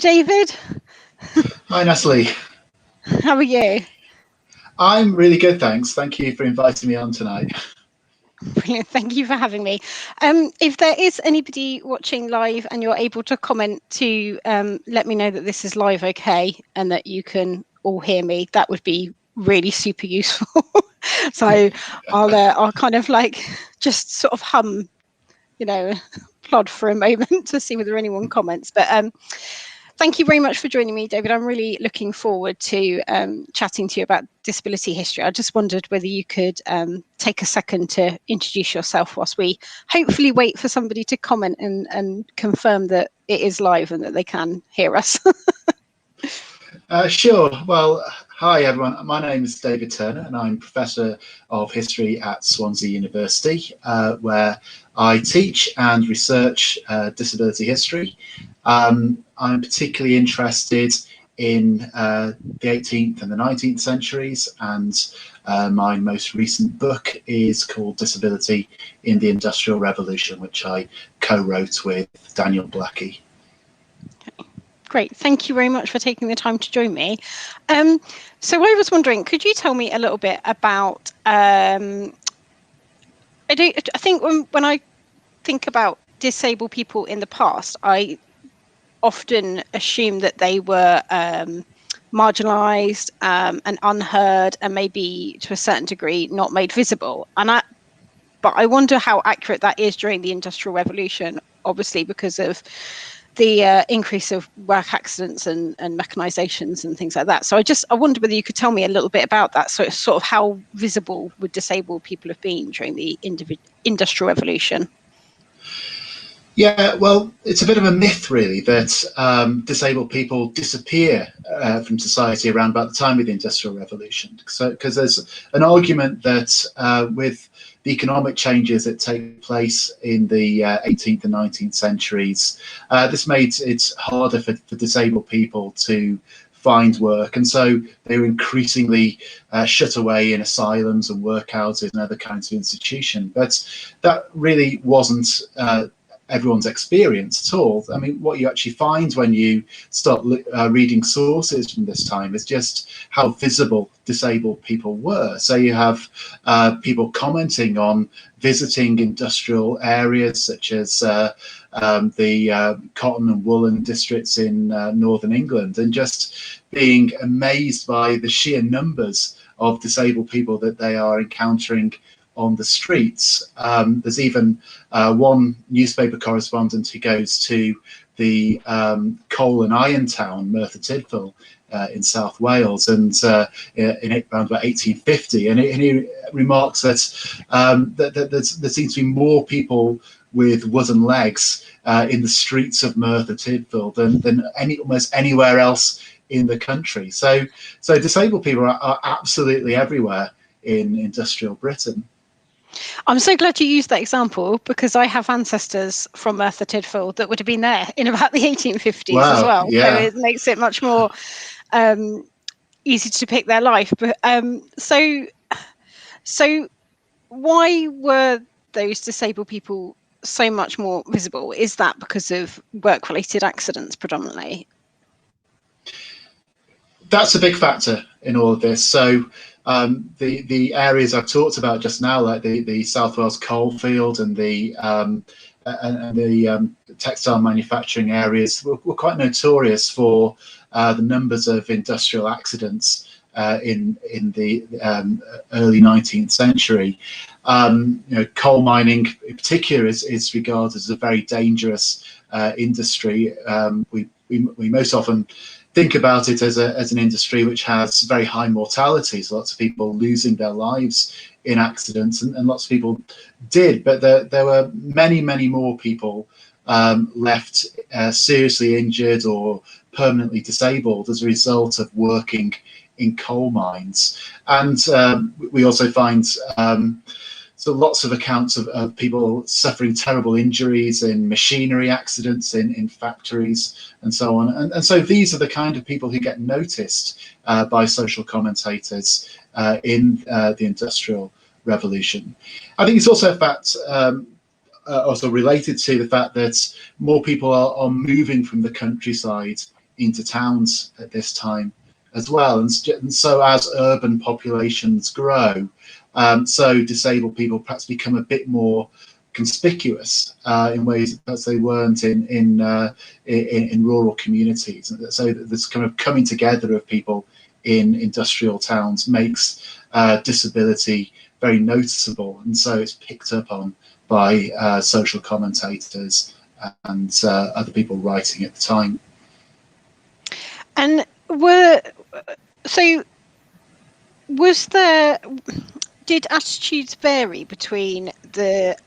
David. Hi, Natalie. How are you? I'm really good, thanks. Thank you for inviting me on tonight. Brilliant. Thank you for having me. If there is anybody watching live and you're able to comment to let me know that this is live okay and that you can all hear me, that would be really super useful. So I'll kind of like just sort of hum, plod for a moment to see whether anyone comments. But thank you very much for joining me, David. I'm really looking forward to chatting to you about disability history. I just wondered whether you could take a second to introduce yourself whilst we hopefully wait for somebody to comment and confirm that it is live and that they can hear us. Sure. Well, hi, everyone. My name is David Turner, and I'm Professor of History at Swansea University, where I teach and research disability history. I'm particularly interested in the 18th and the 19th centuries, and my most recent book is called Disability in the Industrial Revolution, which I co-wrote with Daniel Blackie. Great, thank you very much for taking the time to join me. So I was wondering, could you tell me a little bit about, I think when I think about disabled people in the past, I often assume that they were marginalised and unheard and maybe to a certain degree not made visible. But I wonder how accurate that is during the Industrial Revolution, obviously because of the increase of work accidents and mechanisations and things like that. So I wonder whether you could tell me a little bit about that. So sort of how visible would disabled people have been during the Industrial Revolution? Yeah, well, it's a bit of a myth, really, that disabled people disappear from society around about the time of the Industrial Revolution. So, because there's an argument that with the economic changes that take place in the 18th and 19th centuries, this made it harder for disabled people to find work, and so they were increasingly shut away in asylums and workhouses and other kinds of institutions. But that really wasn't everyone's experience at all. I mean, what you actually find when you start reading sources from this time is just how visible disabled people were. So you have people commenting on visiting industrial areas such as the cotton and woolen districts in northern England, and just being amazed by the sheer numbers of disabled people that they are encountering on the streets. There's even one newspaper correspondent who goes to the coal and iron town, Merthyr Tydfil, in South Wales, and in around about 1850, and he remarks that there seems to be more people with wooden legs in the streets of Merthyr Tydfil than almost anywhere else in the country. So disabled people are absolutely everywhere in industrial Britain. I'm so glad you used that example, because I have ancestors from Merthyr Tydfil that would have been there in about the 1850s. Wow, as well. Yeah. So it makes it much more easy to depict their life. But so why were those disabled people so much more visible? Is that because of work-related accidents predominantly? That's a big factor in all of this. So the areas I've talked about just now, like the South Wales coalfield and the textile manufacturing areas, were quite notorious for the numbers of industrial accidents in the early 19th century. Coal mining in particular is regarded as a very dangerous industry. We most often think about it as an industry which has very high mortality, so lots of people losing their lives in accidents, and lots of people did, but there were many more people left seriously injured or permanently disabled as a result of working in coal mines. And we also find so lots of accounts of people suffering terrible injuries in machinery accidents in factories and so on. And so these are the kind of people who get noticed by social commentators in the Industrial Revolution. I think it's also a fact, also related to the fact that more people are moving from the countryside into towns at this time as well. And so as urban populations grow, so disabled people perhaps become a bit more conspicuous in ways that they weren't in rural communities. So this kind of coming together of people in industrial towns makes disability very noticeable, and so it's picked up on by social commentators and other people writing at the time. And did attitudes vary between the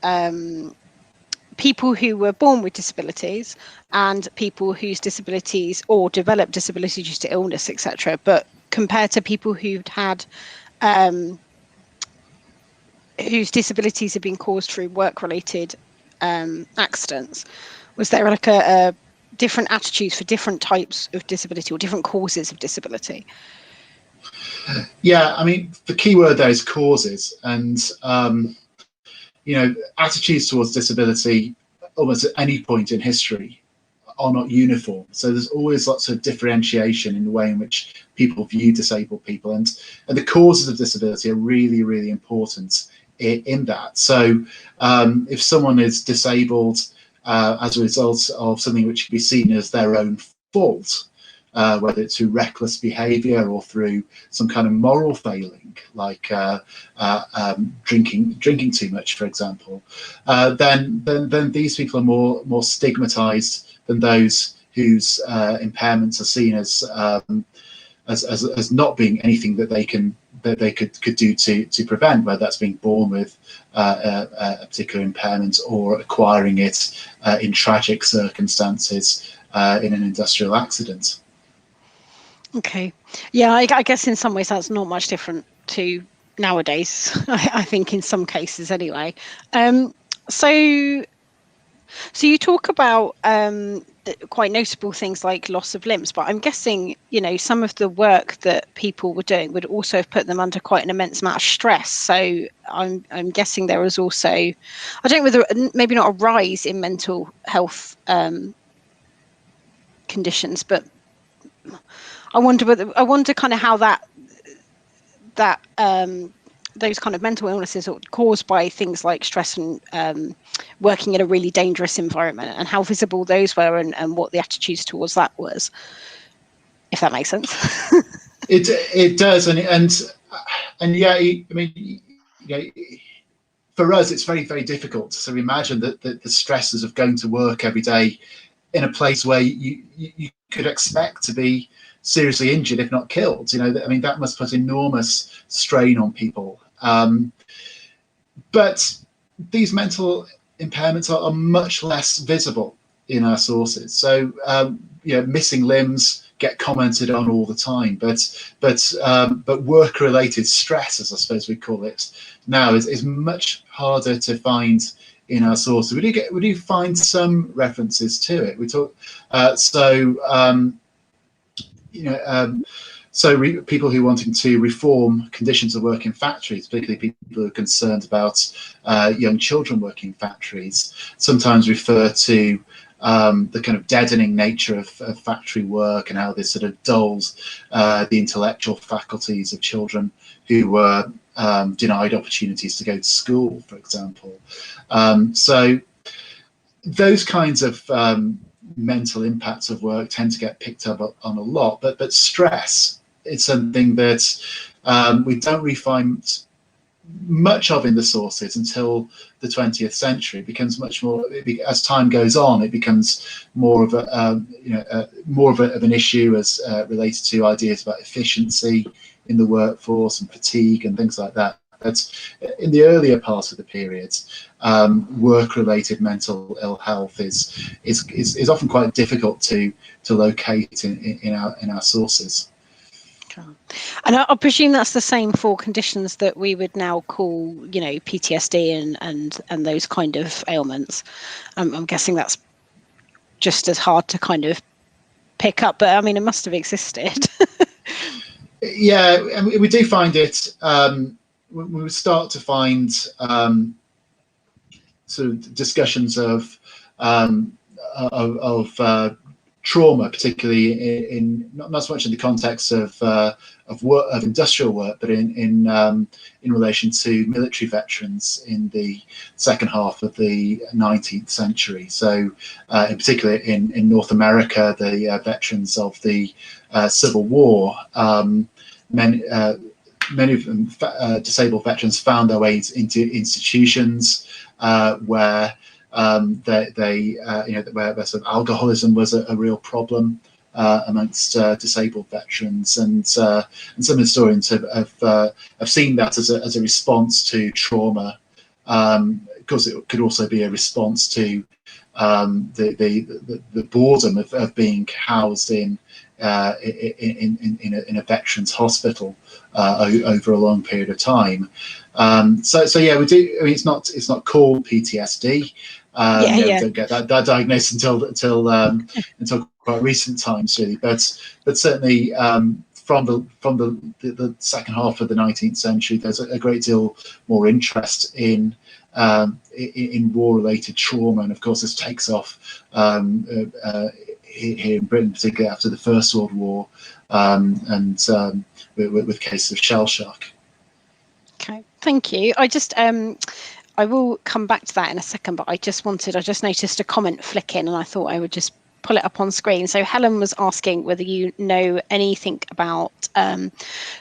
people who were born with disabilities and people whose disabilities or developed disabilities due to illness, etc., but compared to people who'd had whose disabilities had been caused through work-related accidents? Was there like a different attitudes for different types of disability or different causes of disability? Yeah, I mean, the key word there is causes, and attitudes towards disability almost at any point in history are not uniform. So there's always lots of differentiation in the way in which people view disabled people, and the causes of disability are really, really important in that. So if someone is disabled as a result of something which can be seen as their own fault, whether it's through reckless behaviour or through some kind of moral failing, like drinking too much, for example, then these people are more stigmatised than those whose impairments are seen as not being anything that they could do to prevent, whether that's being born with a particular impairment or acquiring it in tragic circumstances in an industrial accident. Okay. Yeah, I guess in some ways that's not much different to nowadays. I think in some cases anyway. So you talk about quite notable things like loss of limbs, but I'm guessing, some of the work that people were doing would also have put them under quite an immense amount of stress. So I'm guessing there was also, I don't know whether, maybe not a rise in mental health conditions, but I wonder kind of how that those kind of mental illnesses are caused by things like stress and working in a really dangerous environment, and how visible those were, and what the attitudes towards that was, if that makes sense. It does, and yeah, I mean, for us, it's very, very difficult to sort of imagine that the stresses of going to work every day in a place where you could expect to be seriously injured, if not killed. I mean, that must put enormous strain on people. But these mental impairments are much less visible in our sources. So, missing limbs get commented on all the time, but work-related stress, as I suppose we call it now, is much harder to find in our sources. We do find some references to it. We talk people who are wanting to reform conditions of work in factories, particularly people who are concerned about young children working in factories, sometimes refer to the kind of deadening nature of factory work and how this sort of dulls the intellectual faculties of children who were denied opportunities to go to school, for example. So those kinds of mental impacts of work tend to get picked up on a lot, but stress is something that we don't really find much of in the sources until the 20th century. It becomes much more, as time goes on, it becomes more of an issue as related to ideas about efficiency in the workforce and fatigue and things like that. But in the earlier part of the period, work-related mental ill health is often quite difficult to locate in our sources. And I presume that's the same for conditions that we would now call, PTSD and those kind of ailments. I'm guessing that's just as hard to kind of pick up, but I mean, it must have existed. Yeah, and we do find it. We start to find sort of discussions of trauma, particularly in not so much in the context of work, of industrial work, but in relation to military veterans in the second half of the 19th century. So, in particular, in North America, the veterans of the Civil War, many of them, disabled veterans, found their ways into institutions where where sort of alcoholism was a real problem amongst disabled veterans, and some historians have seen that as a response to trauma. Of course, it could also be a response to the boredom of being housed in a veterans hospital over a long period of time. So yeah, we do. I mean, it's not called PTSD. We don't get that diagnosis until quite recent times, really. But certainly from the second half of the 19th century, there's a great deal more interest in war-related trauma, and of course this takes off here in Britain, particularly after the First World War, and with cases of shell shock. Okay, thank you. I will come back to that in a second, but I just noticed a comment flick in, and I thought I would just pull it up on screen. So Helen was asking whether you know anything about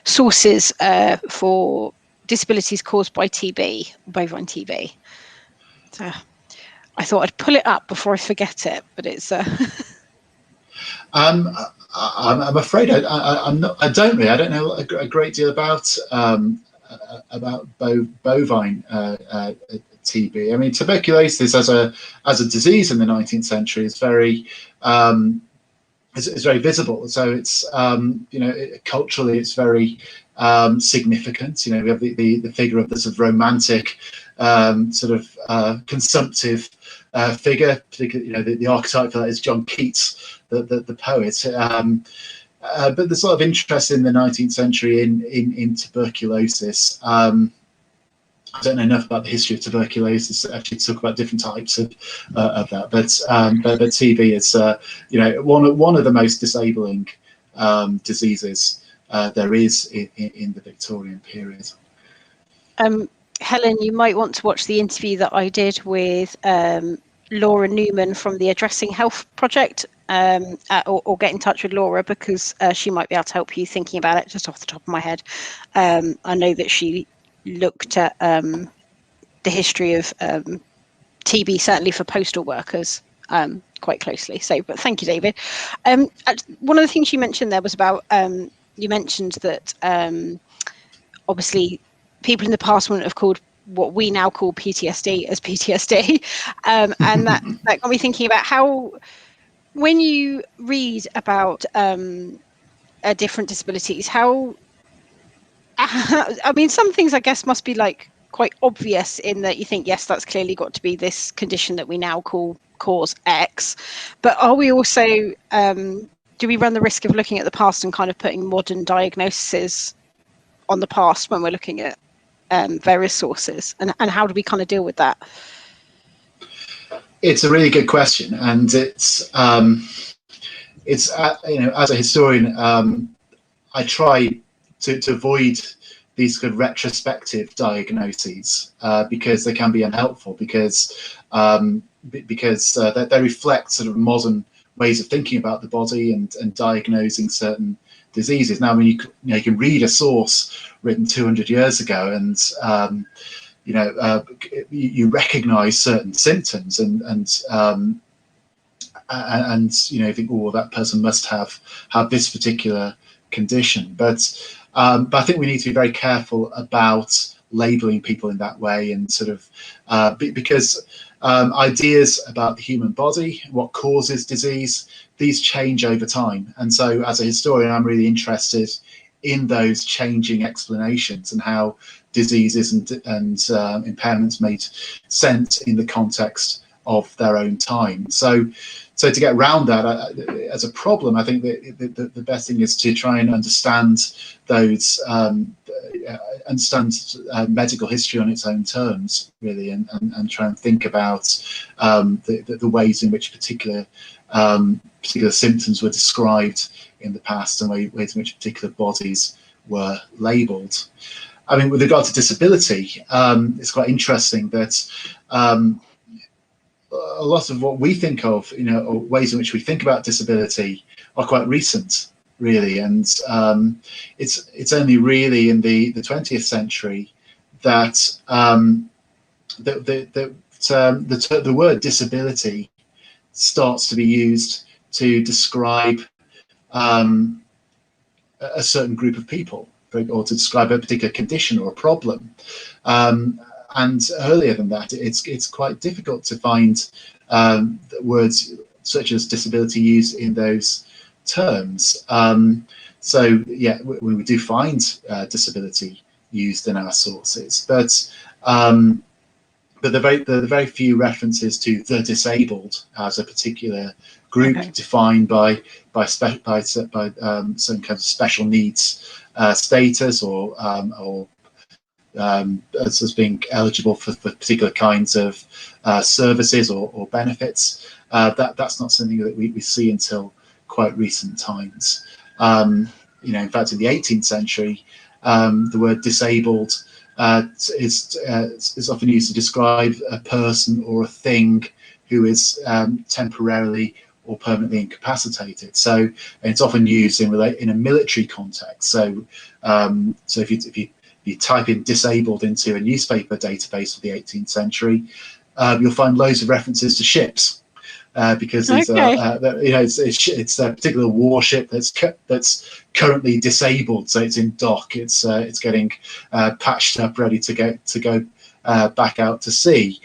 sources for disabilities caused by TB, bovine TB. So I thought I'd pull it up before I forget it, but it's. I'm afraid I don't know a great deal about bovine TB. I mean, tuberculosis as a disease in the 19th century is very visible. So it's culturally it's very significant. We have the figure of the sort of romantic consumptive figure. Particularly, the archetype for that is John Keats, the poet. But there's a lot of interest in the 19th century in tuberculosis. I don't know enough about the history of tuberculosis to actually talk about different types of that. But TB is one of the most disabling diseases there is in the Victorian period. Helen, you might want to watch the interview that I did with Laura Newman from the Addressing Health Project, or get in touch with Laura, because she might be able to help you thinking about it just off the top of my head. I know that she looked at the history of TB, certainly for postal workers, quite closely. So, but thank you, David. One of the things you mentioned there was about, you mentioned that obviously people in the past wouldn't have called what we now call PTSD as PTSD, and that got me thinking about how, when you read about different disabilities, I mean, some things I guess must be like quite obvious in that you think, yes, that's clearly got to be this condition that we now cause X, but are we also do we run the risk of looking at the past and kind of putting modern diagnoses on the past when we're looking at various sources, and how do we kind of deal with that? It's a really good question, and it's as a historian, I try to avoid these kind of retrospective diagnoses because they can be unhelpful, because they reflect sort of modern ways of thinking about the body and diagnosing certain diseases. Now, I mean, you can read a source written 200 years ago, and you recognise certain symptoms, and think, oh, that person must have this particular condition. But I think we need to be very careful about labelling people in that way, and sort of because ideas about the human body, what causes disease, these change over time. And so as a historian, I'm really interested in those changing explanations and how diseases and impairments made sense in the context of their own time. So to get around that as a problem, I think that the best thing is to try and understand those, medical history on its own terms, really, and try and think about the ways in which particular particular symptoms were described in the past and ways in which particular bodies were labelled. I mean, with regard to disability, it's quite interesting that a lot of what we think of, or ways in which we think about disability are quite recent, really. And it's only really in the 20th century that the word disability starts to be used to describe a certain group of people, or to describe a particular condition or a problem. And earlier than that, it's quite difficult to find words such as disability used in those terms. So yeah, we do find disability used in our sources, but the very few references to the disabled as a particular group defined by certain kinds of special needs status, or as being eligible for particular kinds of services or benefits. That's not something that we see until quite recent times. In fact, in the 18th century, the word disabled is often used to describe a person or a thing who is temporarily or permanently incapacitated. So it's often used in a military context. So if you type in disabled into a newspaper database of the 18th century, you'll find loads of references to ships, because these are, it's a particular warship that's currently disabled, so it's in dock, it's getting patched up, ready to go back out to sea.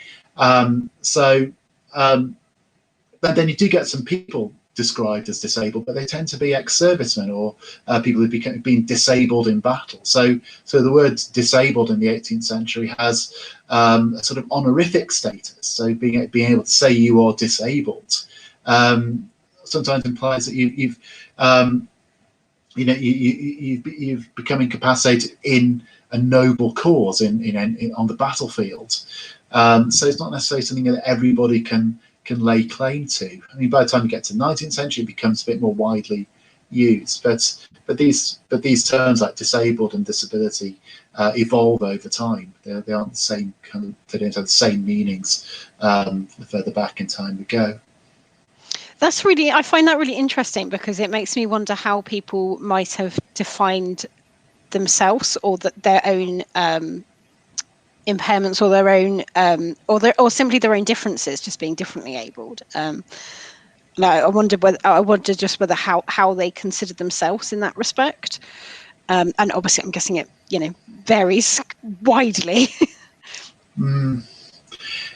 But then you do get some people described as disabled, but they tend to be ex-servicemen or people who've been disabled in battle. So the word disabled in the 18th century has a sort of honorific status. So being able to say you are disabled sometimes implies that you've become incapacitated in a noble cause on the battlefield. So it's not necessarily something that everybody can lay claim to. I mean, by the time you get to the 19th century, it becomes a bit more widely used. But these terms like disabled and disability evolve over time. They aren't the same kind of. They don't have the same meanings the further back in time we go. I find that really interesting, because it makes me wonder how people might have defined themselves, or their own impairments, or their own or simply their own differences, just being differently abled. No, I wonder whether how they considered themselves in that respect. And obviously I'm guessing it varies widely.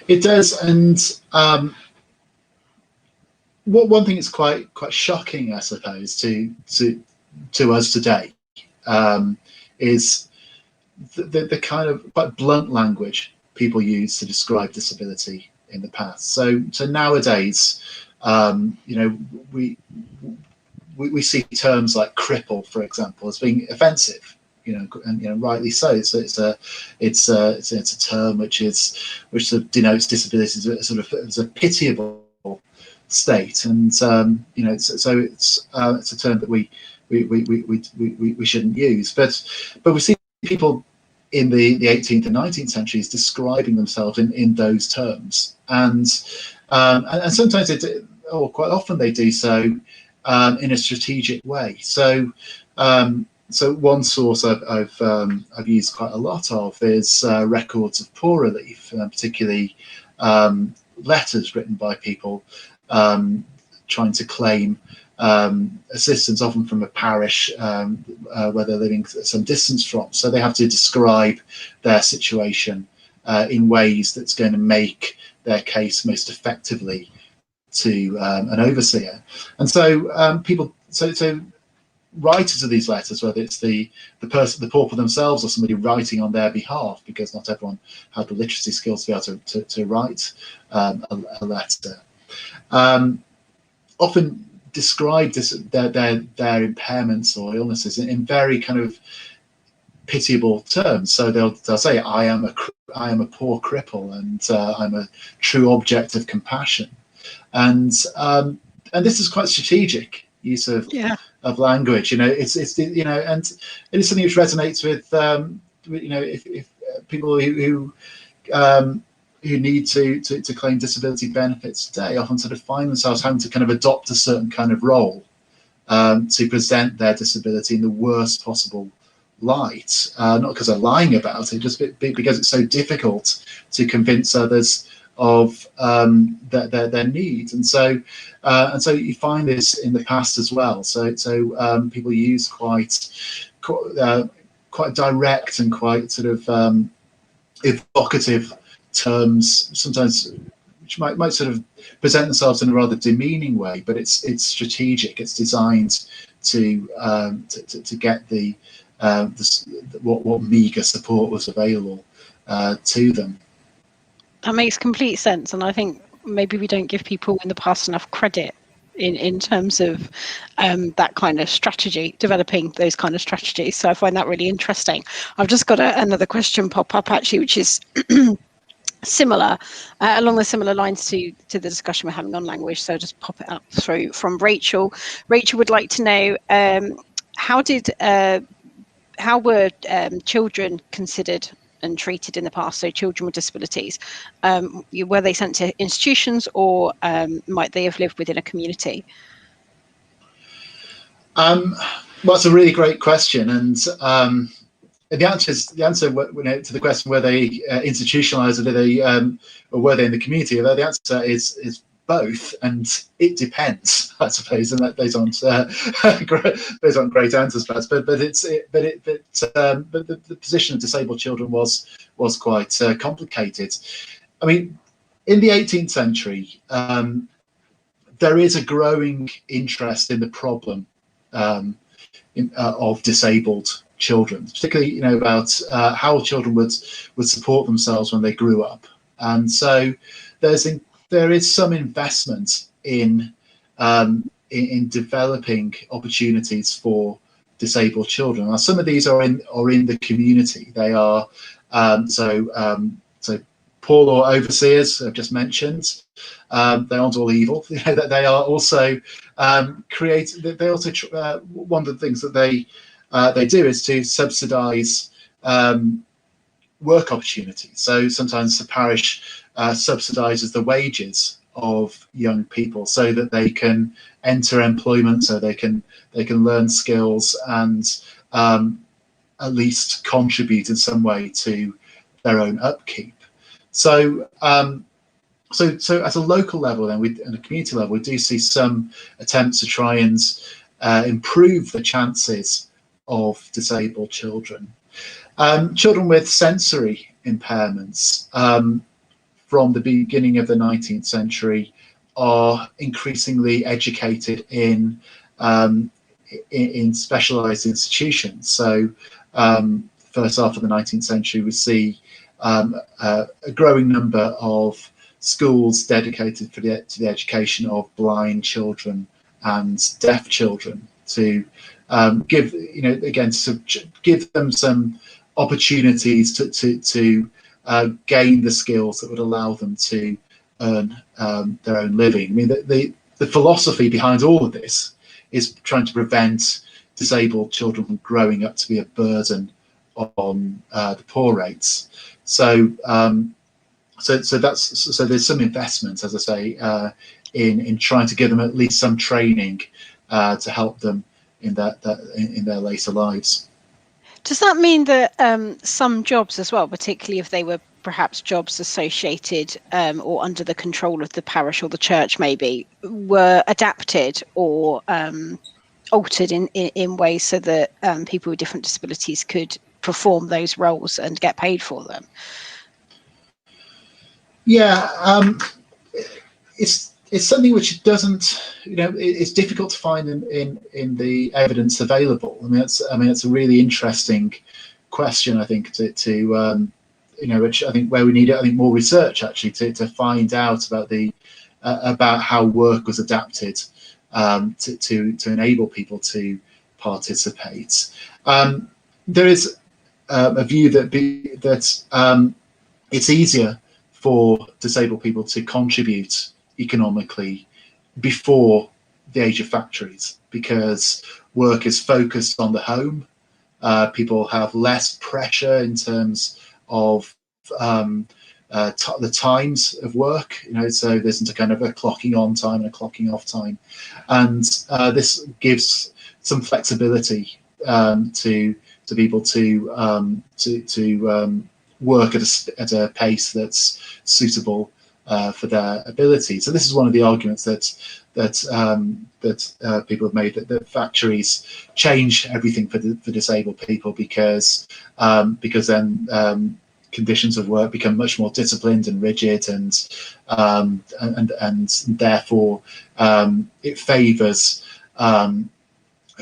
It does. And one thing that's quite shocking, I suppose, to us today, is the kind of quite blunt language people use to describe disability in the past. So nowadays, we see terms like cripple, for example, as being offensive, and rightly so. So it's a term which sort of denotes disability as a pitiable state, and so it's a term that we shouldn't use. But we see people in the 18th and 19th centuries describing themselves in those terms, and sometimes or quite often they do so in a strategic way. So one source I've used quite a lot of is records of poor relief, particularly letters written by people trying to claim assistance, often from a parish where they're living some distance from. So they have to describe their situation in ways that's going to make their case most effectively to an overseer. And so so writers of these letters, whether it's the pauper themselves or somebody writing on their behalf, because not everyone had the literacy skills to be able to write a letter, often describe their impairments or illnesses in very kind of pitiable terms. So they'll say, I am a poor cripple, and I'm a true object of compassion. And this is quite strategic use of language. It's and it is something which resonates with if people who need to claim disability benefits today often sort of find themselves having to kind of adopt a certain kind of role to present their disability in the worst possible light, not because they're lying about it, just because it's so difficult to convince others of their needs. And so you find this in the past as well. So people use quite direct and quite sort of evocative terms, sometimes which might sort of present themselves in a rather demeaning way, but it's strategic. It's designed to get what meagre support was available to them. That makes complete sense, and I think maybe we don't give people in the past enough credit in terms of that kind of strategy, developing those kind of strategies. So I find that really interesting. I've just got another question pop up actually, which is similar, along the similar lines to the discussion we're having on language. So just pop it up through from Rachel. Rachel would like to know how were children considered and treated in the past? So children with disabilities, were they sent to institutions, or might they have lived within a community? Well, that's a really great question, and the answer to the question, were they institutionalized, or were they in the community? The answer is both, and it depends, I suppose, and that those aren't great answers, perhaps. But the position of disabled children was quite complicated. I mean, in the 18th century, there is a growing interest in the problem of disabled children, particularly about how children would support themselves when they grew up, and so there is some investment in developing opportunities for disabled children. Now, some of these are in the community. They are so poor law overseers I've just mentioned. They aren't all evil. That they are also creative. They also one of the things that they do is to subsidise work opportunities. So sometimes the parish subsidises the wages of young people so that they can enter employment, so they can learn skills and at least contribute in some way to their own upkeep. So so at a local level, then, at a community level, we do see some attempts to try and improve the chances of disabled children. Children with sensory impairments from the beginning of the 19th century are increasingly educated in specialised institutions. So first half of the 19th century, we see a growing number of schools dedicated to the education of blind children and deaf children, to give give them some opportunities to gain the skills that would allow them to earn their own living. I mean, the philosophy behind all of this is trying to prevent disabled children from growing up to be a burden on the poor rates. So there's some investment, as I say, in trying to give them at least some training to help them in their later lives. Does that mean that some jobs as well, particularly if they were perhaps jobs associated or under the control of the parish or the church, maybe, were adapted or altered in ways so that people with different disabilities could perform those roles and get paid for them? Yeah, it's something which doesn't, it's difficult to find in the evidence available. I mean, it's a really interesting question, I think, to which I think where we need more research actually to find out about how work was adapted to enable people to participate. There is a view that it's easier for disabled people to contribute economically before the age of factories, because work is focused on the home. People have less pressure in terms of the times of work, so there isn't a kind of a clocking on time and a clocking off time, and this gives some flexibility to be able to work at a pace that's suitable for their ability. So this is one of the arguments that people have made, that factories change everything for disabled people, because then conditions of work become much more disciplined and rigid, and therefore it favours a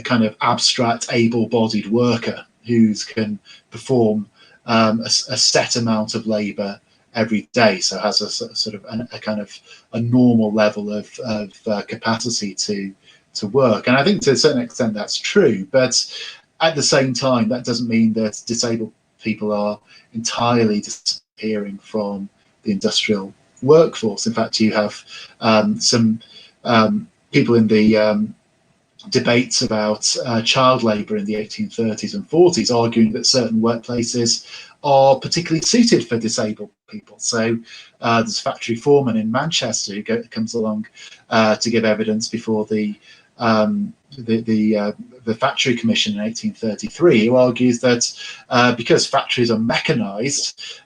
kind of abstract, able-bodied worker who can perform a set amount of labour every day, so has a sort of a kind of a normal level of capacity to work. And I think to a certain extent that's true, but at the same time that doesn't mean that disabled people are entirely disappearing from the industrial workforce. In fact, you have some people in the debates about child labour in the 1830s and 40s arguing that certain workplaces are particularly suited for disabled people. So there's a factory foreman in Manchester who comes along to give evidence before the Factory Commission in 1833, who argues that because factories are mechanised,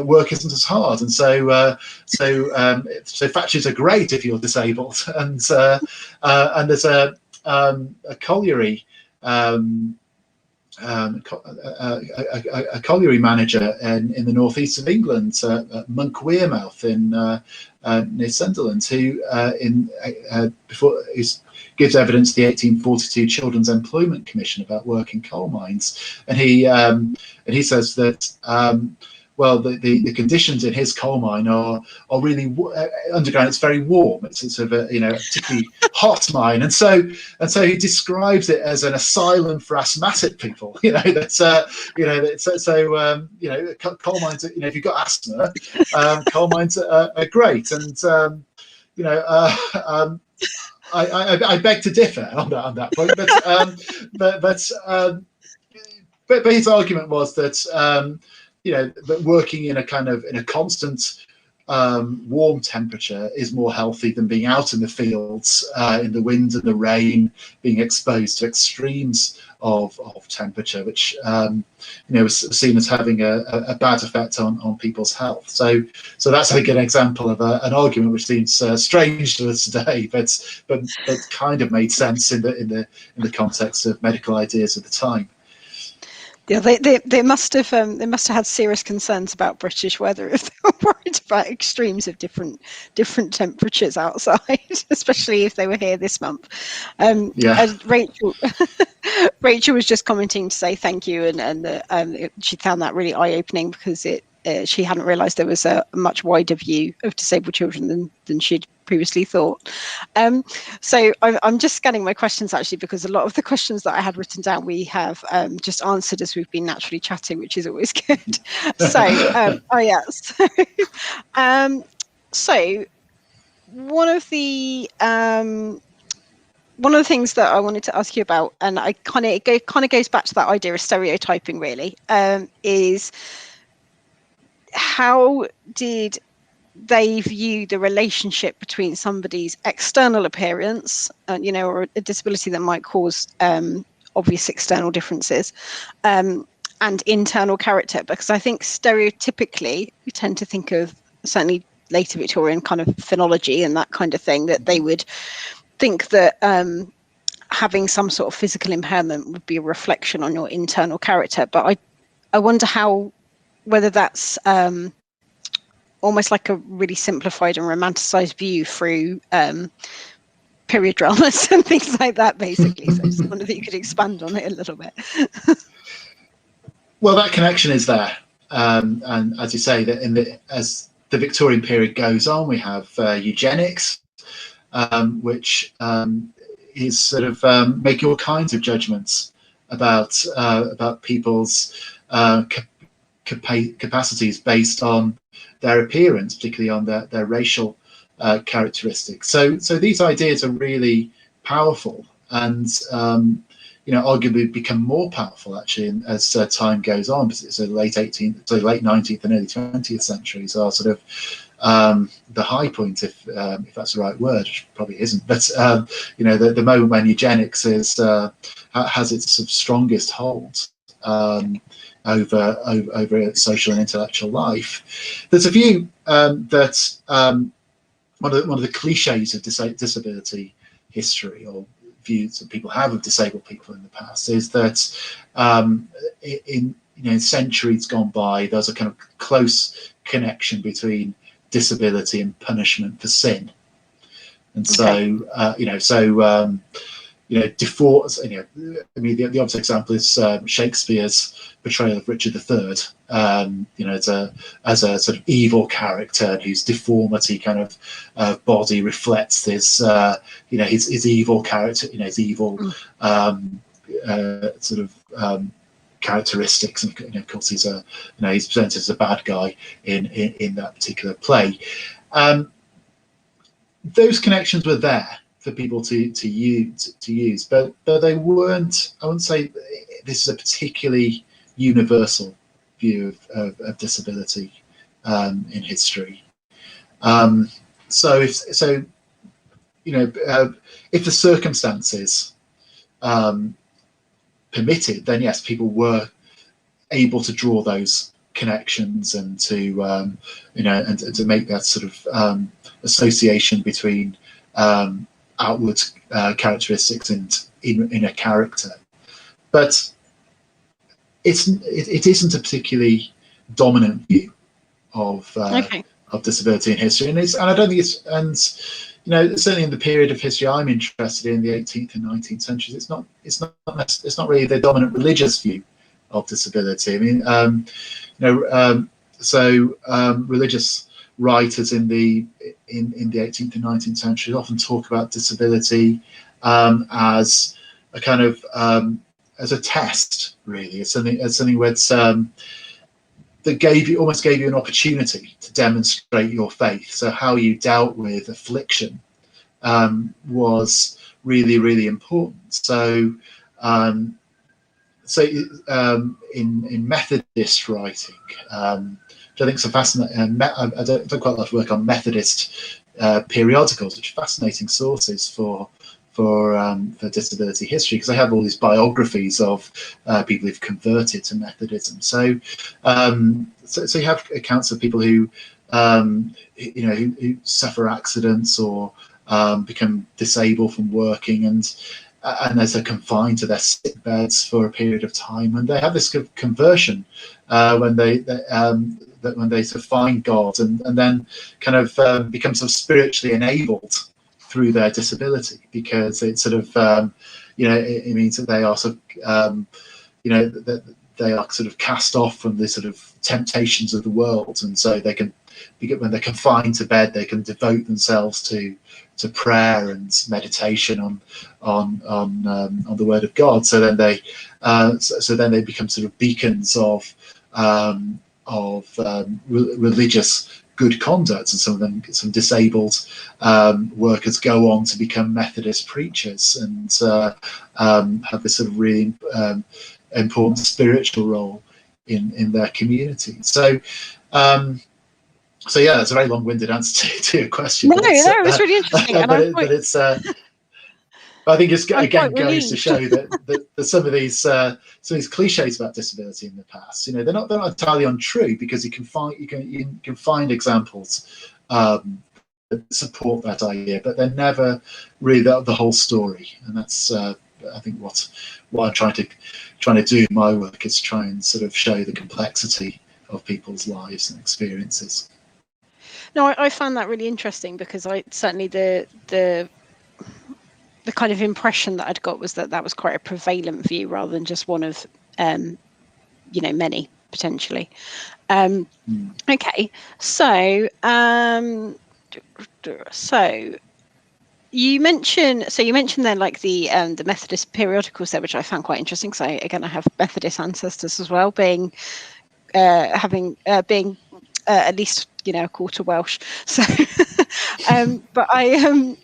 work isn't as hard, and so factories are great if you're disabled. And there's a colliery. A colliery manager in the northeast of England, Monk Wearmouth near Sunderland, who gives evidence to the 1842 Children's Employment Commission about work in coal mines, and he says that the conditions in his coal mine are really underground. It's very warm. It's sort of a particularly hot mine, and so he describes it as an asylum for asthmatic people. Coal mines. If you've got asthma, coal mines are great, and I beg to differ on that point, but his argument was that that working in a constant warm temperature is more healthy than being out in the fields in the wind and the rain, being exposed to extremes of temperature, which was seen as having a bad effect on people's health. So that's a good example of an argument which seems strange to us today, but kind of made sense in the context of medical ideas at the time. Yeah, they must have had serious concerns about British weather if they were worried about extremes of different temperatures outside, especially if they were here this month. As Rachel was just commenting to say thank you, and she found that really eye-opening, because she hadn't realised there was a much wider view of disabled children than she'd previously thought. So I'm just scanning my questions, actually, because a lot of the questions that I had written down we have just answered as we've been naturally chatting, which is always good. So so one of the things that I wanted to ask you about, and it kind of goes back to that idea of stereotyping, really, is how did they view the relationship between somebody's external appearance, or a disability that might cause obvious external differences, and internal character? Because I think stereotypically we tend to think of, certainly later Victorian kind of phonology and that kind of thing, that they would think that having some sort of physical impairment would be a reflection on your internal character. But I wonder whether that's almost like a really simplified and romanticized view through period dramas and things like that, basically. So I just wonder if you could expand on it a little bit. Well, that connection is there, and as you say, that as the Victorian period goes on, we have eugenics, which is sort of making all kinds of judgments about people's capacities based on their appearance, particularly on their racial characteristics. So these ideas are really powerful, and arguably become more powerful actually as time goes on. So late 18th, so late 19th and early 20th centuries are sort of the high point, if that's the right word, which probably isn't, but the moment when eugenics has its sort of strongest hold over social and intellectual life. There's a view that one of the cliches of disability history, or views that people have of disabled people in the past, is that in centuries gone by, there's a kind of close connection between disability and punishment for sin, and so the obvious example is Shakespeare's portrayal of Richard III, as a sort of evil character whose deformity kind of body reflects his evil character, his evil characteristics, and of course he's presented as a bad guy in that particular play. Those connections were there for people to use, but they weren't. I wouldn't say this is a particularly universal view of disability in history. So if the circumstances permitted, then yes, people were able to draw those connections and to and to make that sort of association between outward characteristics and in a character, but it isn't a particularly dominant view of disability in history, and I don't think it's certainly in the period of history I'm interested in, the 18th and 19th centuries, it's not really the dominant religious view of disability. I mean, religious writers in the 18th and 19th century often talk about disability as a kind of as a test, really. It's something where it's that almost gave you an opportunity to demonstrate your faith. So how you dealt with affliction was really, really important. So in Methodist writing, which I think is a fascinating. I don't quite a lot of work on Methodist periodicals, which are fascinating sources for disability history, because I have all these biographies of people who've converted to Methodism. So you have accounts of people who suffer accidents or become disabled from working, and as they're confined to their sick beds for a period of time, and they have this conversion when they sort of find God, and then kind of become sort of spiritually enabled through their disability, because it sort of it means that they are sort of that they are sort of cast off from the sort of temptations of the world, and so they can, when they're confined to bed, they can devote themselves to prayer and meditation on the Word of God. So then they become sort of beacons of religious good conduct, and some disabled workers go on to become Methodist preachers and have this sort of really important spiritual role in their community. So yeah, that's a very long-winded answer to your question. No, it was really interesting. But I think it's again goes to show that some of these cliches about disability in the past, they're not entirely untrue, because you can find examples that support that idea, but they're never really the whole story. And that's I think what I'm trying to do in my work, is try and sort of show the complexity of people's lives and experiences. No, I found that really interesting, because I certainly the kind of impression that I'd got was that was quite a prevalent view, rather than just one of many potentially. Okay, so you mentioned then like the Methodist periodicals there, which I found quite interesting. So again, I have Methodist ancestors as well, being at least a quarter Welsh. So But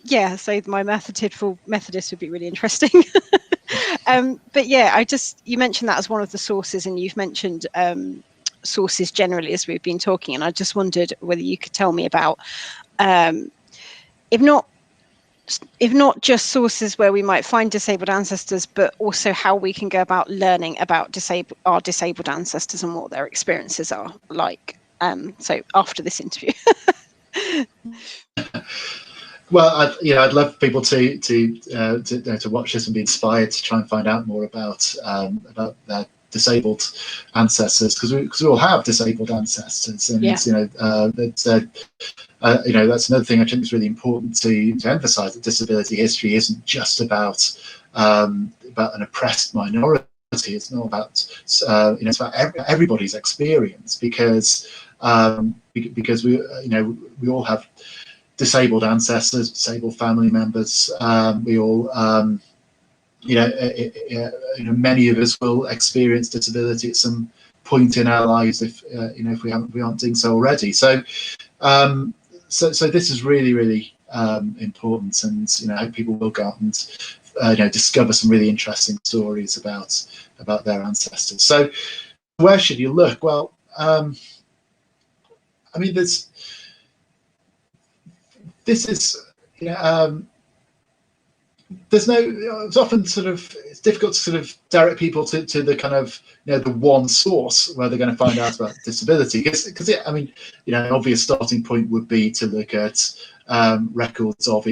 yeah, so my Methodist would be really interesting. But yeah, you mentioned that as one of the sources, and you've mentioned sources generally as we've been talking, and I just wondered whether you could tell me about, if not just sources where we might find disabled ancestors, but also how we can go about learning about our disabled ancestors and what their experiences are like. So after this interview. Well, I'd love people to watch this and be inspired to try and find out more about their disabled ancestors, because we all have disabled ancestors, and Yeah. that's another thing I think is really important to emphasise, that disability history isn't just about an oppressed minority. It's not about it's about everybody's experience, because we all have disabled ancestors, disabled family members. We all, many of us will experience disability at some point in our lives if we aren't doing so already. So this is really, really important, and I hope people will go out and discover some really interesting stories about their ancestors. So where should you look? Well, it's often it's difficult to direct people to the kind of the one source where they're going to find out about disability, because an obvious starting point would be to look at records of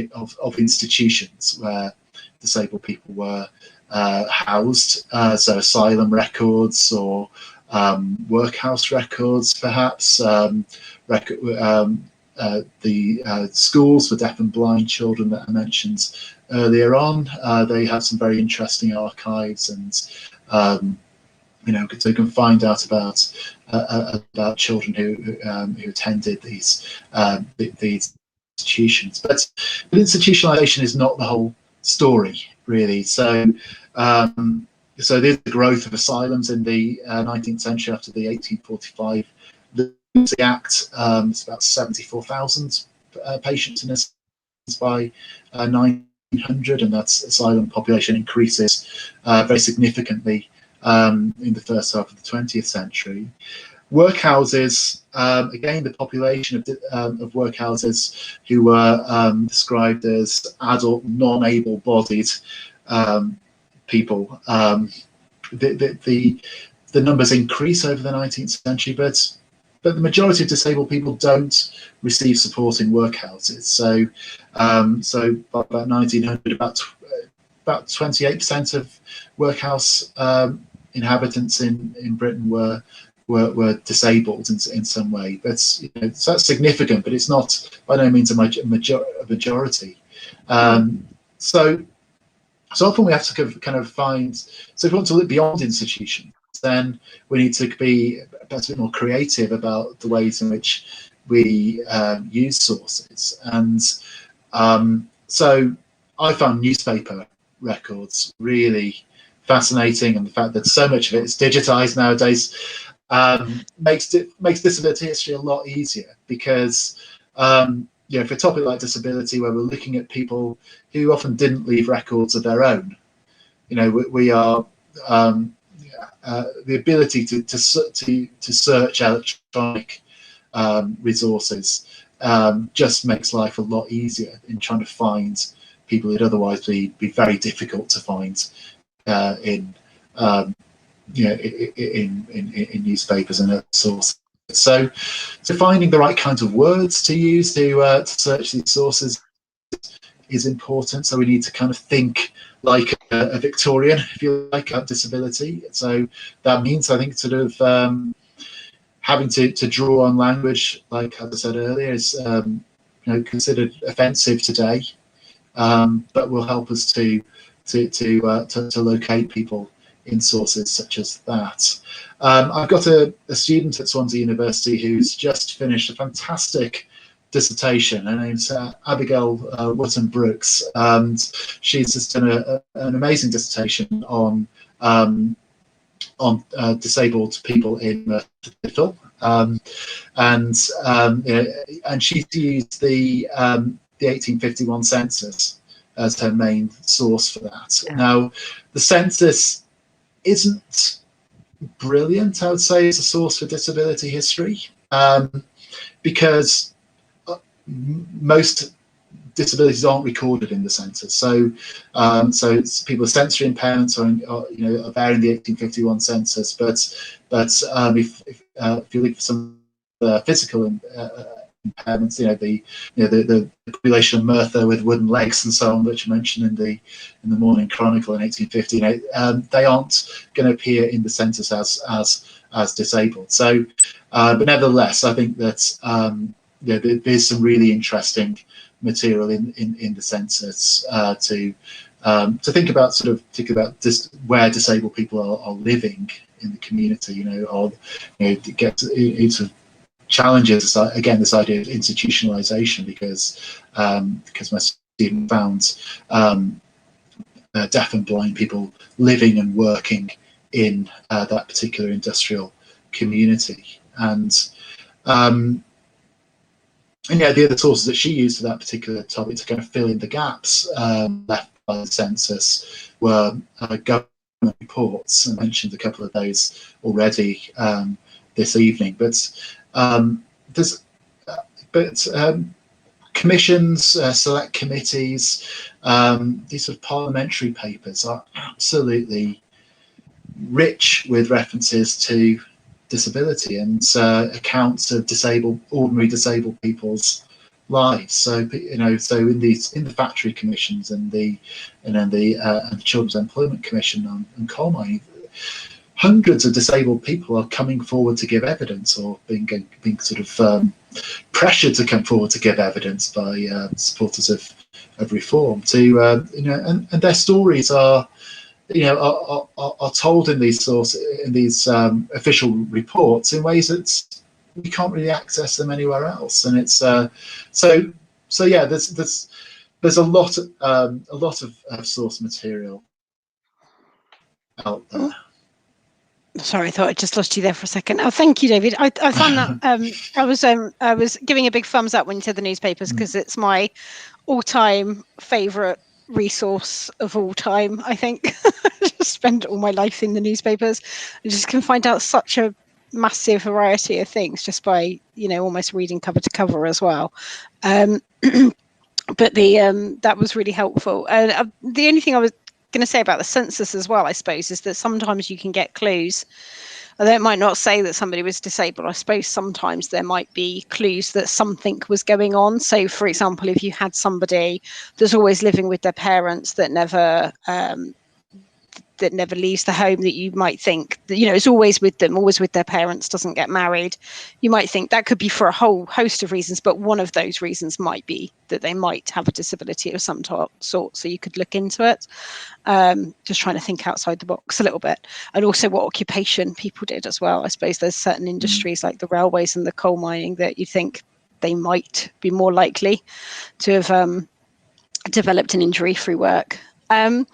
institutions where disabled people were housed, so asylum records or workhouse records, perhaps. The schools for deaf and blind children that I mentioned earlier on, they have some very interesting archives, and so you can find out about children who attended these institutions. But institutionalization is not the whole story, really. So there's the growth of asylums in the 19th century after the 1845 Act. It's about 74,000 patients in this by 900, and that asylum population increases very significantly in the first half of the 20th century. Workhouses, again, the population of workhouses who were described as adult, non-able-bodied people, the numbers increase over the 19th century, but the majority of disabled people don't receive support in workhouses. So by about 1900, about 28% of workhouse inhabitants in Britain were disabled in some way. So that's significant, but it's not by no means a majority. So often we have to kind of find. So if we want to look beyond institutions, then we need to be a bit more creative about the ways in which we use sources. And so I found newspaper records really fascinating, and the fact that so much of it is digitized nowadays makes disability history a lot easier, because for a topic like disability, where we're looking at people who often didn't leave records of their own, we are the ability to search electronic resources just makes life a lot easier in trying to find people who'd otherwise be very difficult to find in newspapers and other sources. So finding the right kinds of words to use to search these sources is important. So we need to kind of think like a Victorian, if you like, about disability. So that means, I think, having to draw on language, like as I said earlier, is considered offensive today, but will help us to locate people in sources such as that. I've got a student at Swansea University who's just finished a fantastic dissertation. Her name's Abigail Wotton-Brooks, and she's just done an amazing dissertation on disabled people in Merthyr Tydfil, And and she used the 1851 census as her main source for that. Yeah. Now, the census isn't brilliant, I would say, as a source for disability history, because most disabilities aren't recorded in the census. So, so people with sensory impairments are there in the 1851 census, but if you look for some physical impairments, the population of Merthyr with wooden legs and so on, which are mentioned in the Morning Chronicle in 1858, they aren't going to appear in the census as disabled. So, but nevertheless, I think that there's some really interesting material in the census to think about, where disabled people are living in the community. Or to get into challenges again this idea of institutionalization, because my student found deaf and blind people living and working in that particular industrial community, and the other sources that she used for that particular topic to kind of fill in the gaps left by the census were government reports. I mentioned a couple of those already this evening, but commissions, select committees, these sort of parliamentary papers are absolutely rich with references to disability and accounts of ordinary disabled people's lives. So in the factory commissions and the Children's Employment Commission on coal mining, hundreds of disabled people are coming forward to give evidence, or being sort of pressured to come forward to give evidence by supporters of reform. And their stories are told in these official reports in ways that we can't really access them anywhere else. And it's there's a lot of source material out there. Sorry, I thought I just lost you there for a second. Oh, thank you, David. I found that I was giving a big thumbs up when you said the newspapers, because it's my all-time favourite resource of all time. I think I just spend all my life in the newspapers. I just can find out such a massive variety of things just by almost reading cover to cover as well. But that was really helpful. The only thing I was going to say about the census as well, I suppose, is that sometimes you can get clues. Although it might not say that somebody was disabled, I suppose sometimes there might be clues that something was going on. So, for example, if you had somebody that's always living with their parents that never leaves the home, that you might think that is always with them, always with their parents, doesn't get married, you might think that could be for a whole host of reasons, but one of those reasons might be that they might have a disability of some sort. So you could look into it. Just trying to think outside the box a little bit, and also what occupation people did as well. I suppose there's certain industries like the railways and the coal mining that you think they might be more likely to have developed an injury through work. I'm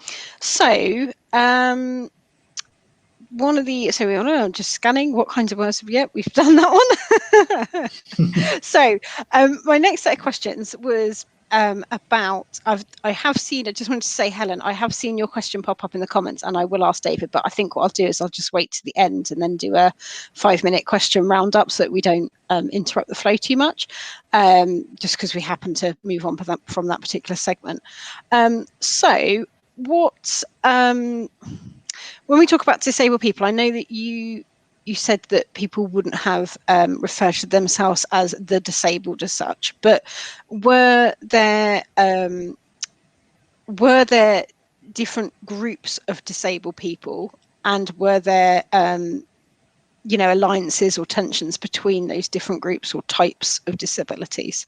just scanning what kinds of words have we yet. We've done that one. So my next set of questions was about, I have seen, I just wanted to say, Helen, I have seen your question pop up in the comments, and I will ask David, but I think what I'll do is I'll just wait to the end and then do a 5-minute question roundup so that we don't interrupt the flow too much, just because we happen to move on from that particular segment. So what, when we talk about disabled people, I know that you said that people wouldn't have referred to themselves as the disabled as such, but were there different groups of disabled people, and were there alliances or tensions between those different groups or types of disabilities?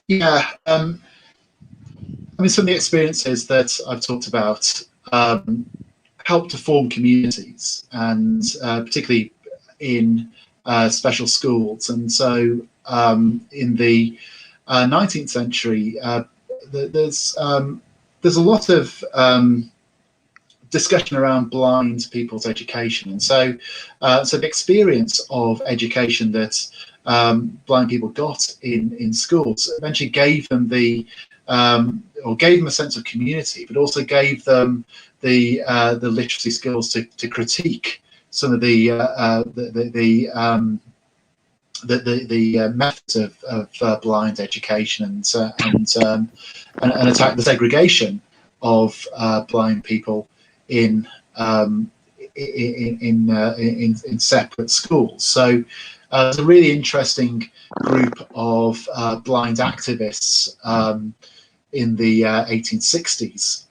Yeah, some of the experiences that I've talked about help to form communities, and particularly in special schools. And so in the 19th century, there's a lot of discussion around blind people's education. And so the experience of education that blind people got in schools eventually gave them gave them a sense of community, but also gave them the literacy skills to critique some of the methods of blind education and attack the segregation of blind people in separate schools. So it's a really interesting group of blind activists in the 1860s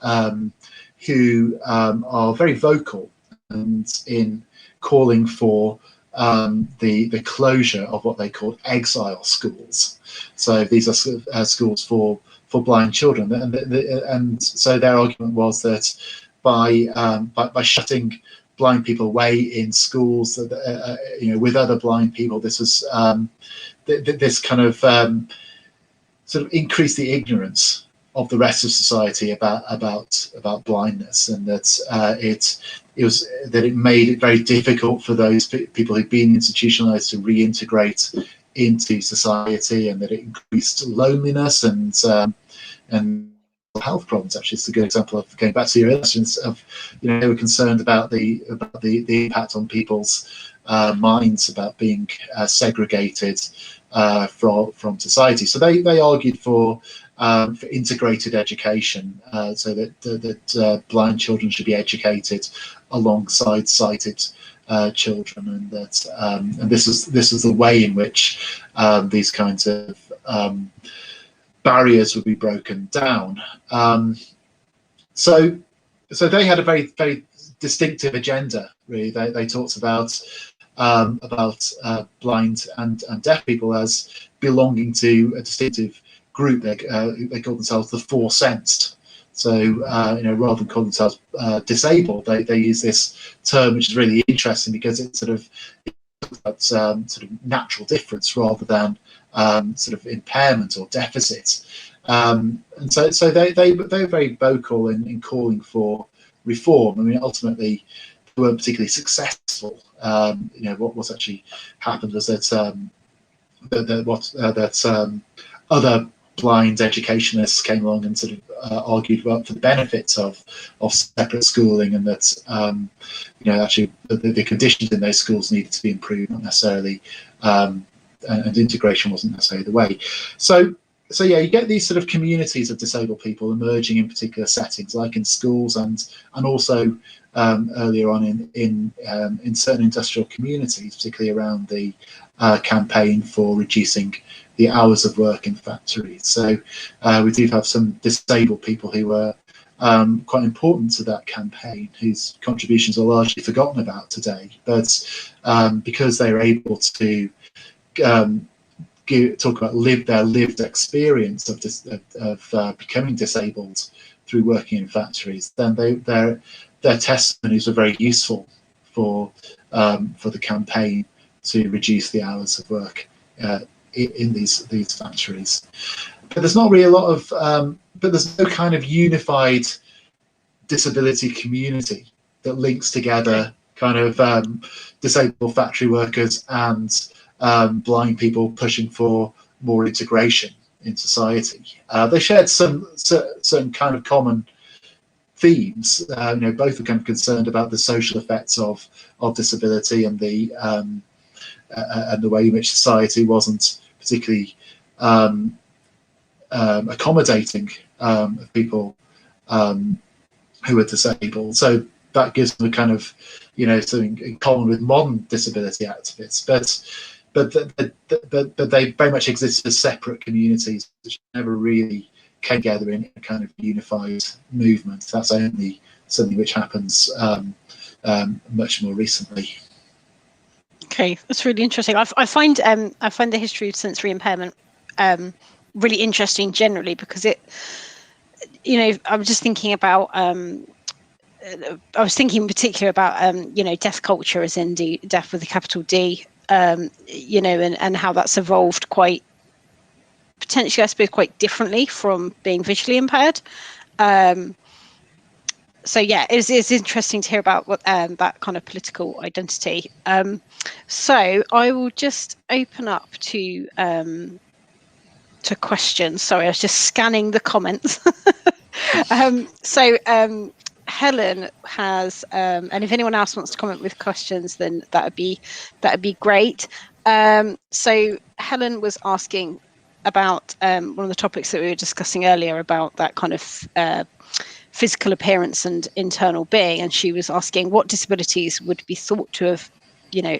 who are very vocal and in calling for the closure of what they called exile schools. So these are schools for blind children, and so their argument was that by shutting blind people away in schools, with other blind people, this was this kind of sort of increased the ignorance of the rest of society about blindness, and that it made it very difficult for those people who've been institutionalized to reintegrate into society, and that it increased loneliness and health problems. Actually, it's a good example of going back to your questions of, they were concerned about the impact on people's minds about being segregated from society. So they argued for integrated education, so that blind children should be educated alongside sighted children, and that and this is the way in which these kinds of barriers would be broken down. So they had a very, very distinctive agenda. Really, they talked about blind and deaf people as belonging to a distinctive group. They called themselves the four-sensed. So rather than call themselves disabled, they use this term, which is really interesting because it's sort of natural difference rather than sort of impairment or deficit. And so they were very vocal in calling for reform. I mean, ultimately, they weren't particularly successful. What actually happened was that other blind educationists came along and sort of argued for the benefits of separate schooling, and that actually the conditions in those schools needed to be improved, not necessarily, and integration wasn't necessarily the way. So yeah, you get these sort of communities of disabled people emerging in particular settings, like in schools and also earlier on in certain industrial communities, particularly around the campaign for reducing the hours of work in factories. So we do have some disabled people who were quite important to that campaign, whose contributions are largely forgotten about today. But because they were able to talk about their lived experience of becoming disabled through working in factories, then their testimonies were very useful for the campaign to reduce the hours of work in these factories. But there's not really a lot of but there's no kind of unified disability community that links together kind of disabled factory workers and blind people pushing for more integration in society. They shared some certain kind of common themes. Both were kind of concerned about the social effects of disability and the way in which society wasn't particularly accommodating of people who are disabled. So that gives them a kind of something in common with modern disability activists, but they very much exist as separate communities which never really came together in a kind of unified movement. That's only something which happens much more recently. Okay, that's really interesting. I find the history of sensory impairment really interesting generally, because it, I was just thinking about I was thinking in particular about deaf culture, as in deaf with a capital D, and how that's evolved quite potentially, I suppose, quite differently from being visually impaired. So yeah, it's interesting to hear about what that kind of political identity. So I will just open up to questions. Sorry, I was just scanning the comments. Helen has, and if anyone else wants to comment with questions, then that'd be great. So Helen was asking about one of the topics that we were discussing earlier about that kind of physical appearance and internal being, and she was asking what disabilities would be thought to have,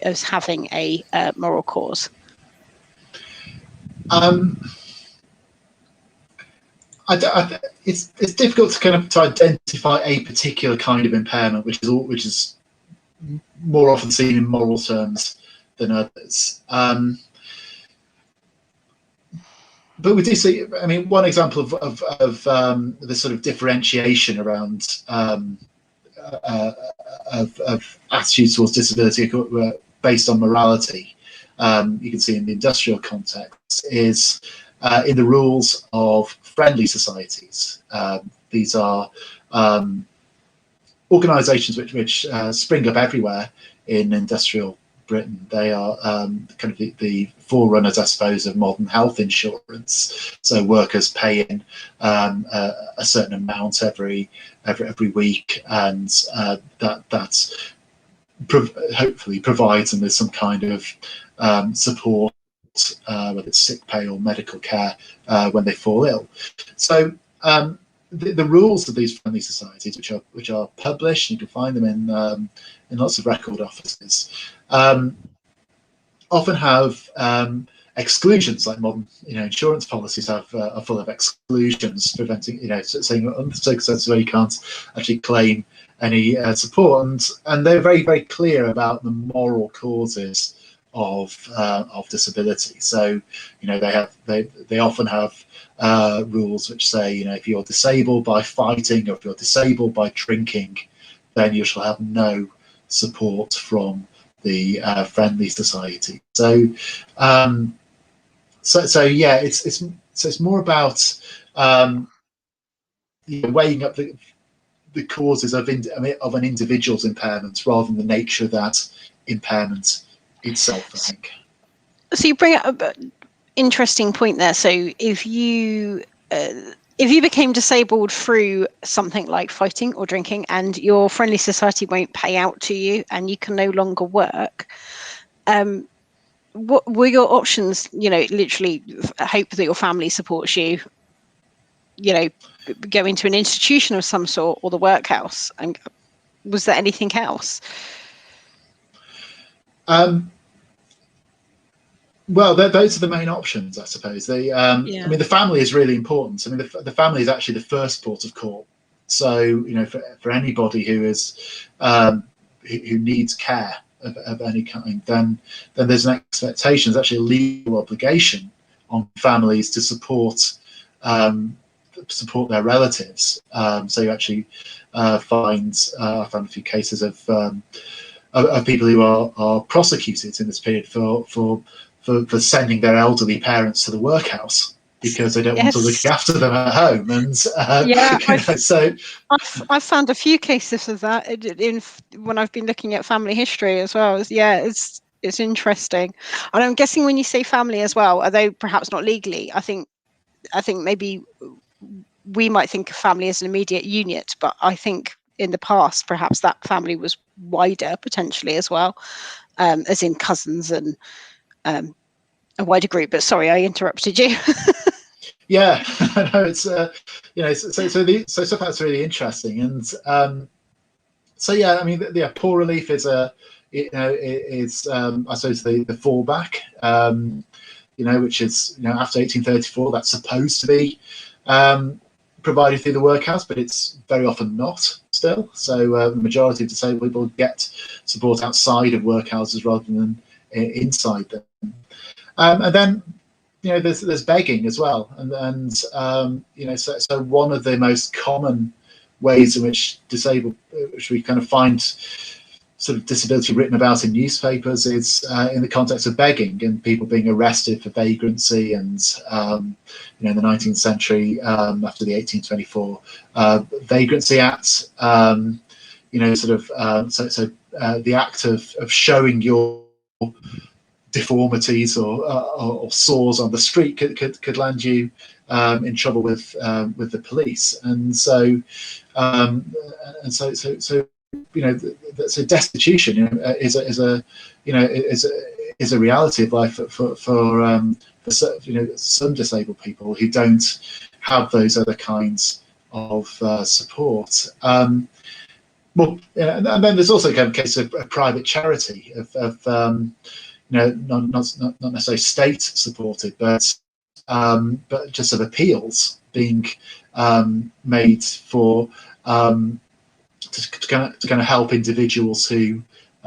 as having a moral cause. It's difficult to identify a particular kind of impairment, which is more often seen in moral terms than others. But we do see, I mean, one example of the sort of differentiation around of attitudes towards disability based on morality, you can see in the industrial context, is in the rules of friendly societies. These are organisations which spring up everywhere in industrial Britain. They are kind of the forerunners, I suppose, of modern health insurance. So workers pay in a certain amount every week, and that hopefully provides them with some kind of support, whether it's sick pay or medical care when they fall ill. So the rules of these friendly societies, which are published, you can find them in lots of record offices, often have exclusions, like modern insurance policies are full of exclusions, preventing saying under circumstances where you can't actually claim any support, and they're very, very clear about the moral causes of disability. So they often have rules which say, if you're disabled by fighting or if you're disabled by drinking, then you shall have no support from the friendly society. So yeah, it's more about weighing up the causes of an individual's impairment rather than the nature of that impairment itself, I think. So you bring up an interesting point there. So if you became disabled through something like fighting or drinking, and your friendly society won't pay out to you, and you can no longer work, what were your options? Literally hope that your family supports you, go into an institution of some sort, or the workhouse. And was there anything else? Well, those are the main options, I suppose. I mean, the family is really important. I mean, the family is actually the first port of call. So, for anybody who is who needs care of any kind, then there's an expectation, there's actually a legal obligation on families to support their relatives. So you actually I found a few cases of people who are prosecuted in this period for sending their elderly parents to the workhouse because they don't want to look after them at home. And I've found a few cases of that when I've been looking at family history as well. It's interesting. And I'm guessing when you say family as well, although perhaps not legally, I think maybe we might think of family as an immediate unit, but I think in the past perhaps that family was wider potentially as well, as in cousins and a wider group. But sorry, I interrupted you. Yeah, I know it's so that's really interesting. And so yeah, I mean, the poor relief is I suppose the fallback, which is after 1834, that's supposed to be provided through the workhouse, but it's very often not still. So the majority of disabled people get support outside of workhouses rather than inside them. And then there's begging as well, and so one of the most common ways in which we kind of find sort of disability written about in newspapers is in the context of begging and people being arrested for vagrancy. And in the 19th century, after the 1824 Vagrancy Act, so the act of showing your deformities or sores on the street could land you in trouble with the police. And so so destitution is a reality of life for some disabled people who don't have those other kinds of support. And then there's also kind of a case of a private charity of not necessarily state supported, but just of appeals being made for to kind of help individuals who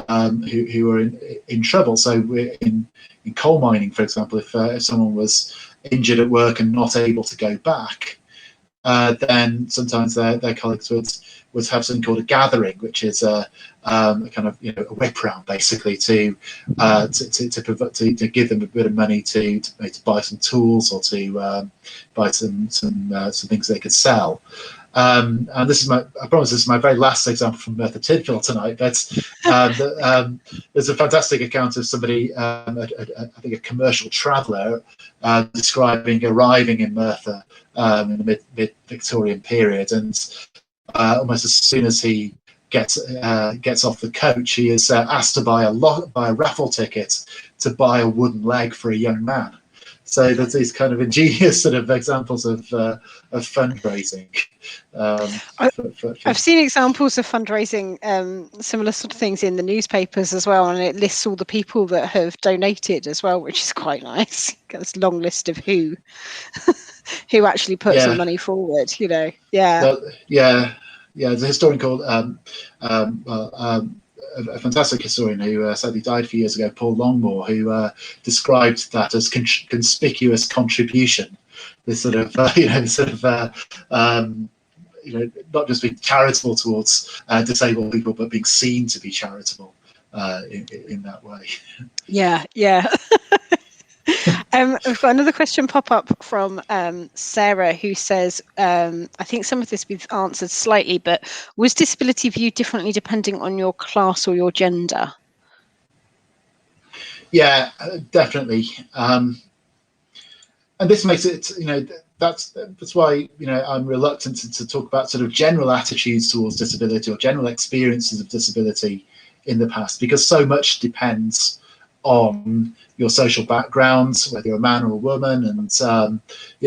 are in trouble. So we're in coal mining, for example, if someone was injured at work and not able to go back, then sometimes their colleagues would have something called a gathering, which is a kind of a whip round, basically, to give them a bit of money to buy some tools or to buy some things they could sell. And I promise this is my very last example from Merthyr Tydfil tonight, but there's a fantastic account of somebody, I think a commercial traveller, describing arriving in Merthyr in the mid-Victorian period, and almost as soon as he gets off the coach, he is asked to buy a raffle ticket to buy a wooden leg for a young man. So there's these kind of ingenious sort of examples of fundraising. I've seen examples of fundraising, similar sort of things in the newspapers as well, and it lists all the people that have donated as well, which is quite nice. Got this long list of who actually puts the money forward. There's a historian called a fantastic historian who sadly died a few years ago, Paul Longmore, who described that as conspicuous contribution. This sort of, not just being charitable towards disabled people, but being seen to be charitable in that way. Yeah. We've got another question pop up from Sarah, who says, I think some of this we've answered slightly, but was disability viewed differently depending on your class or your gender? Yeah, definitely. And this makes it, that's why, I'm reluctant to talk about sort of general attitudes towards disability or general experiences of disability in the past, because so much depends on your social backgrounds, whether you're a man or a woman, and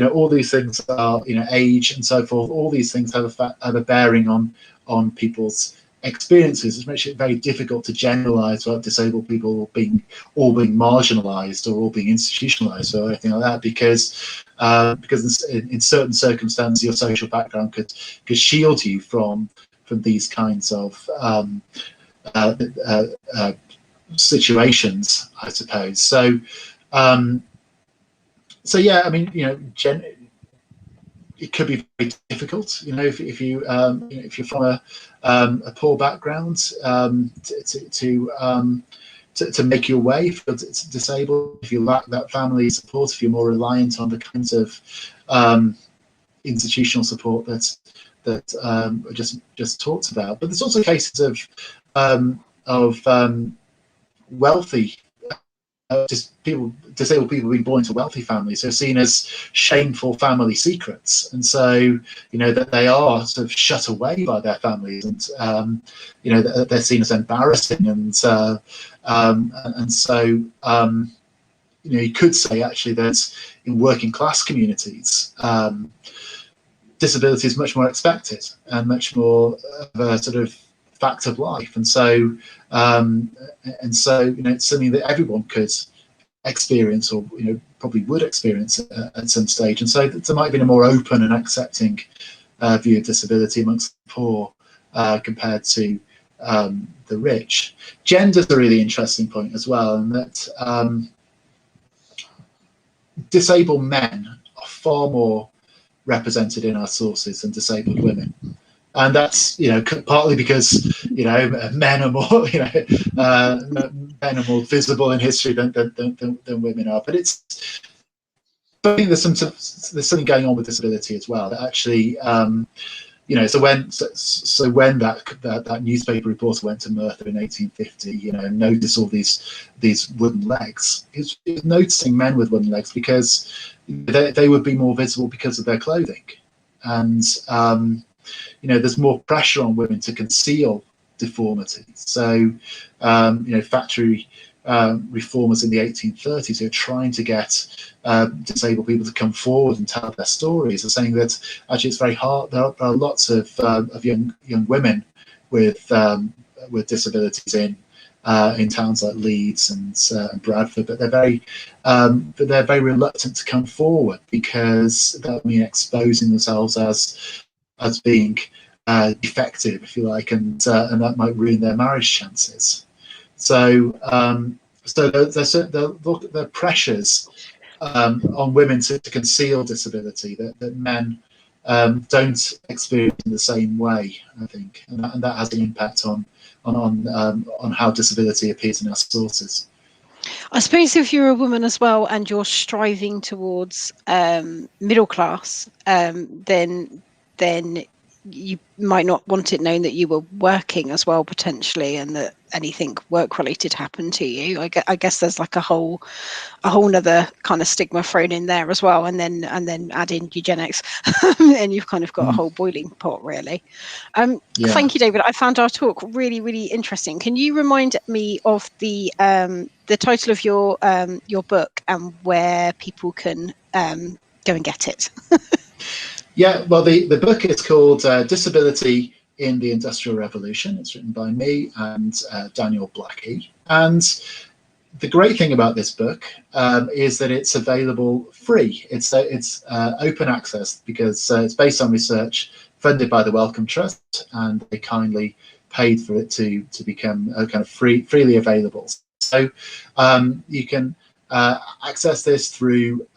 all these things are, age and so forth. All these things have a bearing on people's experiences, which makes it very difficult to generalise about disabled people being marginalised or all being institutionalised or anything like that, because in certain circumstances your social background could shield you from these kinds of situations, I suppose. So yeah, I mean, it could be very difficult, if you're from a poor background, to make your way if you're disabled, if you lack that family support, if you're more reliant on the kinds of institutional support that I just talked about. But there's also cases of wealthy, disabled people being born into wealthy families are seen as shameful family secrets, and so that they are sort of shut away by their families, and they're seen as embarrassing, and so you could say actually that in working class communities, disability is much more expected and much more of a sort of fact of life, and so it's something that everyone could experience, or probably would experience at some stage, and so there might be a more open and accepting view of disability amongst the poor compared to the rich. Gender's a really interesting point as well, and that disabled men are far more represented in our sources than disabled women. And that's, partly because, men are more, men are more visible in history than women are. But I think there's something going on with disability as well. That actually, so when that newspaper reporter went to Merthyr in 1850, and noticed all these wooden legs, he was noticing men with wooden legs because they would be more visible because of their clothing, and there's more pressure on women to conceal deformity. So factory reformers in the 1830s who are trying to get disabled people to come forward and tell their stories are saying that actually it's very hard. There are lots of young women with disabilities in towns like Leeds and Bradford, but they're very reluctant to come forward because that means exposing themselves as being defective, if you like, and that might ruin their marriage chances. So there are pressures on women to conceal disability that men don't experience in the same way, I think, and that has an impact on how disability appears in our sources. I suppose if you're a woman as well and you're striving towards middle class, then you might not want it known that you were working as well, potentially, and that anything work related happened to you. I guess there's like a whole nother kind of stigma thrown in there as well, and then add in eugenics and you've kind of got a whole boiling pot, really. Thank you, David. I found our talk really, really interesting. Can you remind me of the title of your book and where people can go and get it? Yeah, well, the book is called Disability in the Industrial Revolution. It's written by me and Daniel Blackie. And the great thing about this book is that it's available free. It's open access because it's based on research funded by the Wellcome Trust, and they kindly paid for it to become kind of freely available. So you can access this through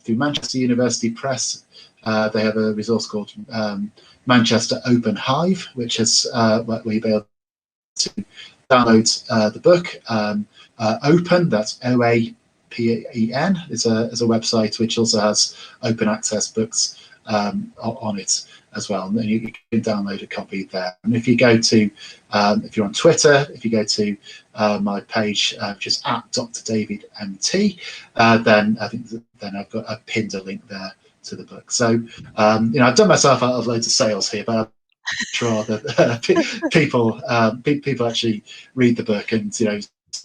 Manchester University Press. They have a resource called Manchester Open Hive, which is where you'll be able to download the book. Open, that's OAPEN, is a website which also has open access books on it as well, and then you can download a copy there. And if you go to, if you're on Twitter, if you go to my page, which is at Dr. David MT, then I think I've pinned a link there to the book. So I've done myself out of loads of sales here, but I'm sure that people actually read the book, and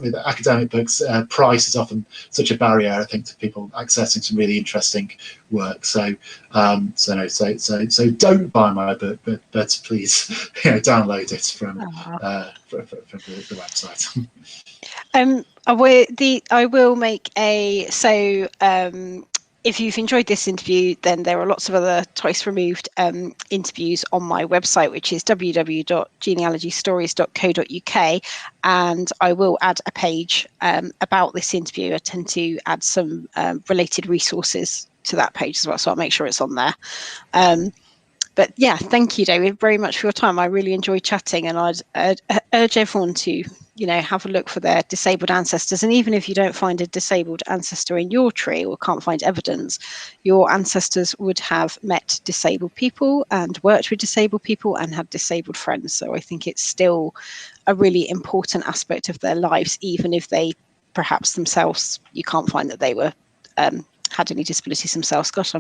with academic books, price is often such a barrier, I think, to people accessing some really interesting work. So don't buy my book, but please download it from the website. I will make if you've enjoyed this interview, then there are lots of other twice removed interviews on my website, which is www.genealogystories.co.uk. And I will add a page about this interview. I tend to add some related resources to that page as well, so I'll make sure it's on there. But yeah, thank you, David, very much for your time. I really enjoyed chatting, and I'd urge everyone to have a look for their disabled ancestors. And even if you don't find a disabled ancestor in your tree or can't find evidence, your ancestors would have met disabled people and worked with disabled people and had disabled friends. So I think it's still a really important aspect of their lives, even if they perhaps themselves, you can't find that they were had any disabilities themselves. Gosh,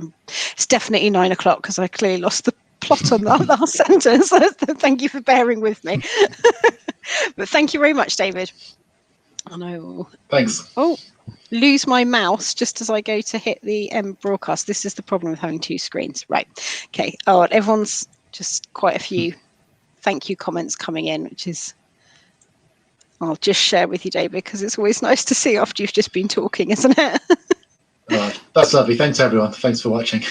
it's definitely 9 o'clock because I clearly lost the plot on that last sentence. So thank you for bearing with me. But thank you very much, David. And I will lose my mouse just as I go to hit the broadcast. This is the problem with having two screens. Right. Okay. Oh, everyone's just quite a few thank you comments coming in, which is I'll just share with you, David, because it's always nice to see after you've just been talking, isn't it? That's lovely. Thanks, everyone. Thanks for watching.